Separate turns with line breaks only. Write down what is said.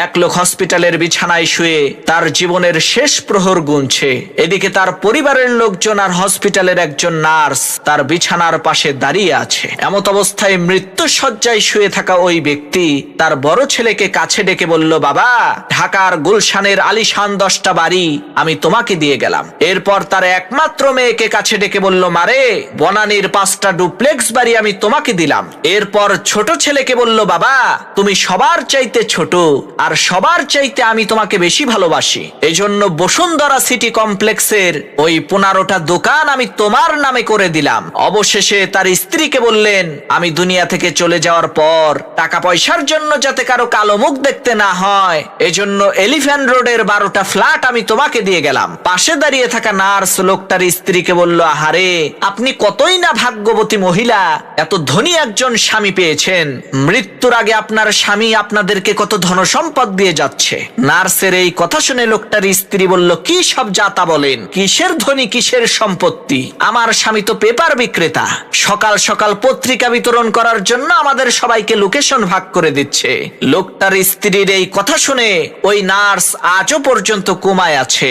এক লোক হসপিটালের বিছানায় শুয়ে তার জীবনের শেষ প্রহর গুনছে। এদিকে তার পরিবারের লোকজন আর হসপিটালের একজন নার্স তার বিছানার পাশে দাঁড়িয়ে আছে। এমত অবস্থায় মৃত্যু শয্যায় শুয়ে থাকা ওই ব্যক্তি তার বড় ছেলেকে কাছে ডেকে বলল, বাবা, ঢাকার গুলশানের আলিশান 10টা বাড়ি আমি তোমাকে দিয়ে গেলাম। এরপর তার একমাত্র মেয়েকে কাছে ডেকে বলল, মারে, বনানীর 5টা ডুপ্লেক্স বাড়ি আমি তোমাকে দিলাম। এরপর ছোট ছেলেকে বলল, বাবা, তুমি সবার চাইতে ছোট আর সবার চাইতে আমি তোমাকে বেশি ভালোবাসি, এজন্য বসুন্ধরা সিটি কমপ্লেক্সের ওই 15টা দোকান আমি তোমার নামে করে দিলাম। অবশেষে তার স্ত্রীকে বললেন, আমি দুনিয়া থেকে চলে যাওয়ার পর টাকা পয়সার জন্য যাতে কারো কালো মুখ দেখতে না হয়, এজন্য এলিফ্যান্ট রোডের 12টা ফ্ল্যাট আমি তোমাকে দিয়ে গেলাম। পাশে দাঁড়িয়ে থাকা নার্স লোকটার স্ত্রীকে বলল, আহারে, আপনি কতই না ভাগ্যবতী মহিলা, এত ধনী একজন স্বামী পেয়েছেন। মৃত্যুর আগে আপনার স্বামী আপনাদেরকে কত ধনসম্পদ দিয়ে যাচ্ছে। নার্সের এই কথা শুনে লোকটার স্ত্রী বলল, কি সব যাতা বলেন, কিসের ধনী, কিসের সম্পত্তি? আমার স্বামী তো পেপার বিক্রেতা, সকাল সকাল পত্রিকা বিতরণ করার জন্য আমাদের সবাইকে লোকেশন ভাগ করে দিচ্ছে। লোকটার স্ত্রীর এই কথা শুনে ওই নার্স আজও পর্যন্ত কোমায় আছে।